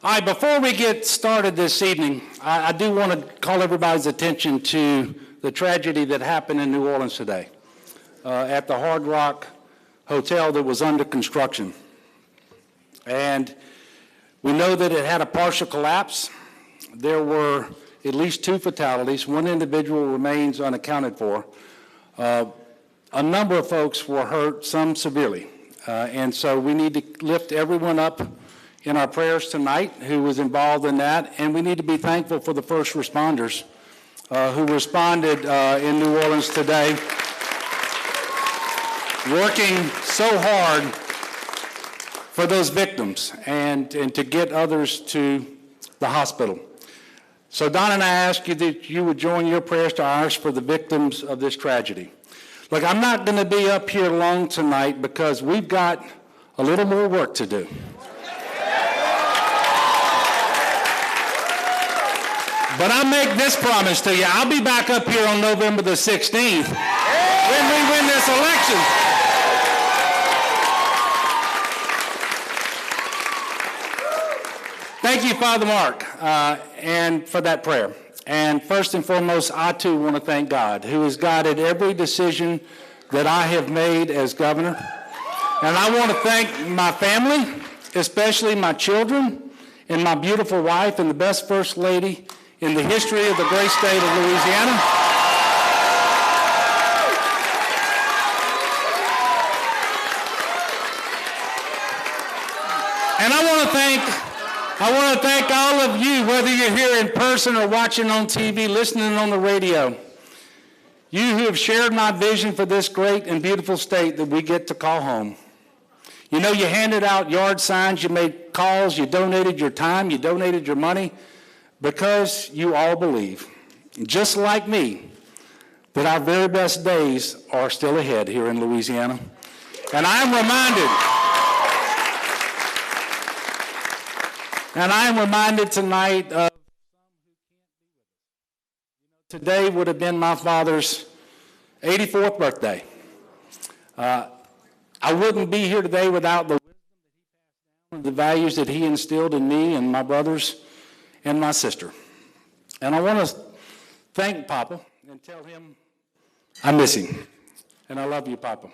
All right, before we get started this evening, I do want to call everybody's attention to the tragedy that happened in New Orleans today at the Hard Rock Hotel that was under construction. And we know that it had a partial collapse. There were at least 2 fatalities. 1 individual remains unaccounted for. A number of folks were hurt, some severely. And so we need to lift everyone up in our prayers tonight who was involved in that, and we need to be thankful for the first responders who responded in New Orleans today, working so hard for those victims and to get others to the hospital. So Don and I ask you that you would join your prayers to ours for the victims of this tragedy. Look, I'm not going to be up here long tonight because we've got a little more work to do. But I make this promise to you. I'll be back up here on November the 16th when we win this election. Thank you, Father Mark, and for that prayer. And first and foremost, I too want to thank God, who has guided every decision that I have made as governor. And I want to thank my family, especially my children, and my beautiful wife, and the best First Lady in the history of the great state of Louisiana. And I want to thank all of you, whether you're here in person or watching on TV, listening on the radio. You who have shared my vision for this great and beautiful state that we get to call home. You know, you handed out yard signs, you made calls, you donated your time, you donated your money, because you all believe, just like me, that our very best days are still ahead here in Louisiana. And I'm reminded tonight of today would have been my father's 84th birthday. I wouldn't be here today without the wisdom that he passed down, the values that he instilled in me and my brothers and my sister. And I want to thank Papa and tell him I miss him. And I love you, Papa.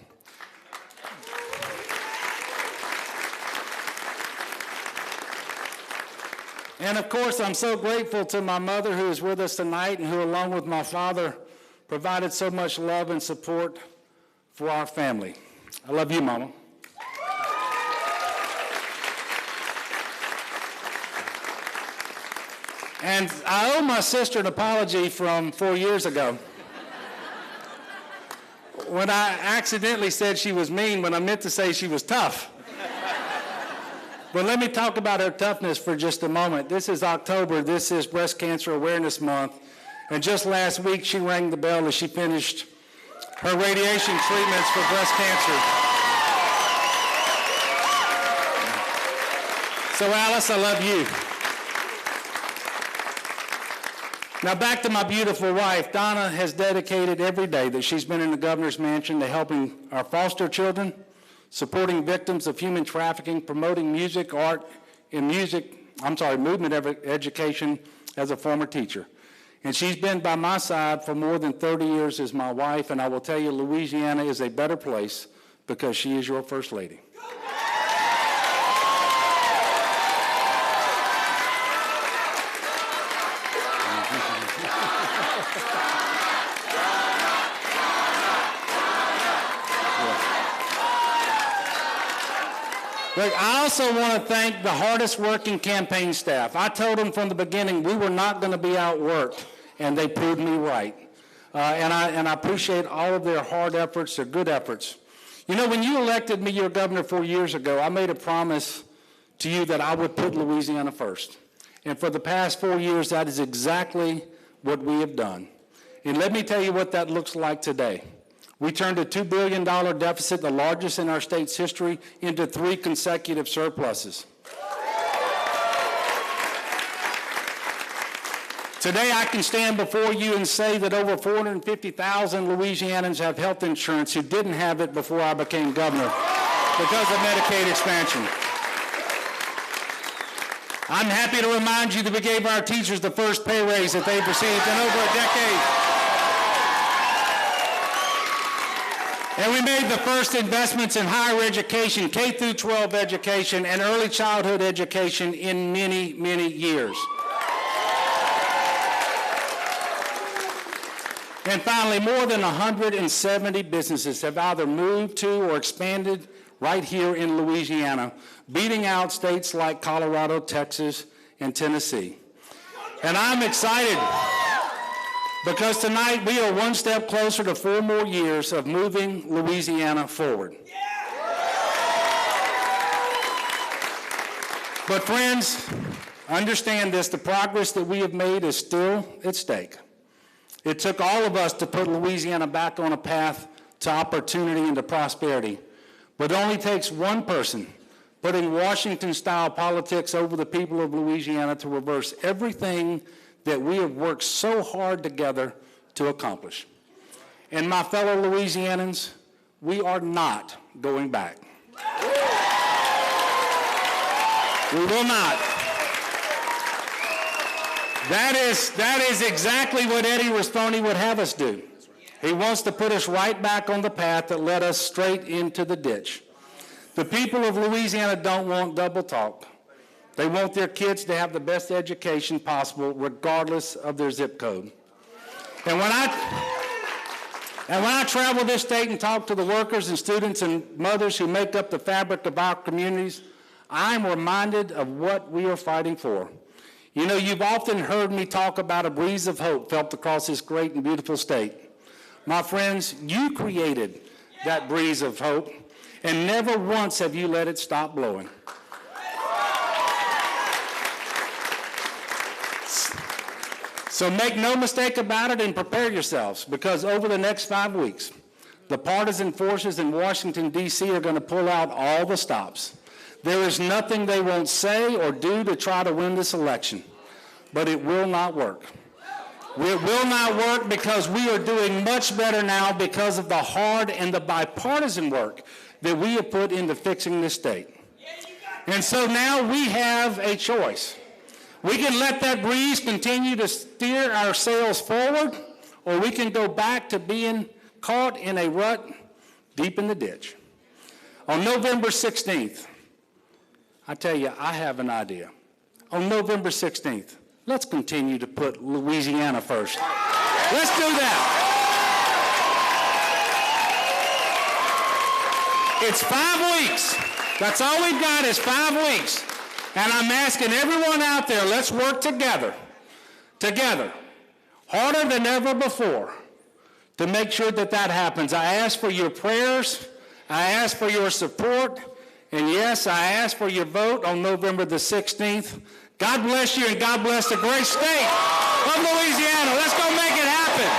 And of course, I'm so grateful to my mother who is with us tonight and who, along with my father, provided so much love and support for our family. I love you, Mama. And I owe my sister an apology from 4 years ago when I accidentally said she was mean when I meant to say she was tough. But let me talk about her toughness for just a moment. This is October. This is Breast Cancer Awareness Month. And just last week, she rang the bell as she finished her radiation treatments for breast cancer. So Alice, I love you. Now back to my beautiful wife. Donna has dedicated every day that she's been in the governor's mansion to helping our foster children, supporting victims of human trafficking, promoting music, art, and movement education as a former teacher. And she's been by my side for more than 30 years as my wife, and I will tell you, Louisiana is a better place because she is your First Lady. Look, I also want to thank the hardest working campaign staff. I told them from the beginning we were not going to be outworked, and they proved me right. And I appreciate all of their hard efforts, their good efforts. You know, when you elected me your governor 4 years ago, I made a promise to you that I would put Louisiana first. And for the past 4 years, that is exactly what we have done. And let me tell you what that looks like today. We turned a $2 billion deficit, the largest in our state's history, into 3 consecutive surpluses. Today, I can stand before you and say that over 450,000 Louisianans have health insurance who didn't have it before I became governor because of Medicaid expansion. I'm happy to remind you that we gave our teachers the first pay raise that they've received in over a decade. And we made the first investments in higher education, K through 12 education, and early childhood education in many, many years. And finally, more than 170 businesses have either moved to or expanded right here in Louisiana, beating out states like Colorado, Texas, and Tennessee. And I'm excited because tonight we are one step closer to 4 more years of moving Louisiana forward. But friends, understand this, the progress that we have made is still at stake. It took all of us to put Louisiana back on a path to opportunity and to prosperity. But it only takes one person putting Washington-style politics over the people of Louisiana to reverse everything that we have worked so hard together to accomplish. And my fellow Louisianans, we are not going back. We will not. That is exactly what Eddie Risponti would have us do. He wants to put us right back on the path that led us straight into the ditch. The people of Louisiana don't want double talk. They want their kids to have the best education possible, regardless of their zip code. And when I travel this state and talk to the workers and students and mothers who make up the fabric of our communities, I'm reminded of what we are fighting for. You know, you've often heard me talk about a breeze of hope felt across this great and beautiful state. My friends, you created that breeze of hope, and never once have you let it stop blowing. So make no mistake about it and prepare yourselves, because over the next 5 weeks, the partisan forces in Washington, D.C. are going to pull out all the stops. There is nothing they won't say or do to try to win this election, but it will not work. It will not work because we are doing much better now because of the hard and the bipartisan work that we have put into fixing this state. And so now we have a choice. We can let that breeze continue to steer our sails forward, or we can go back to being caught in a rut deep in the ditch. On November 16th, I tell you, I have an idea. On November 16th, let's continue to put Louisiana first. Let's do that. It's 5 weeks. That's all we've got is 5 weeks. And I'm asking everyone out there, let's work together, harder than ever before, to make sure that that happens. I ask for your prayers. I ask for your support. And yes, I ask for your vote on November the 16th. God bless you, and God bless the great state of Louisiana. Let's go make it happen.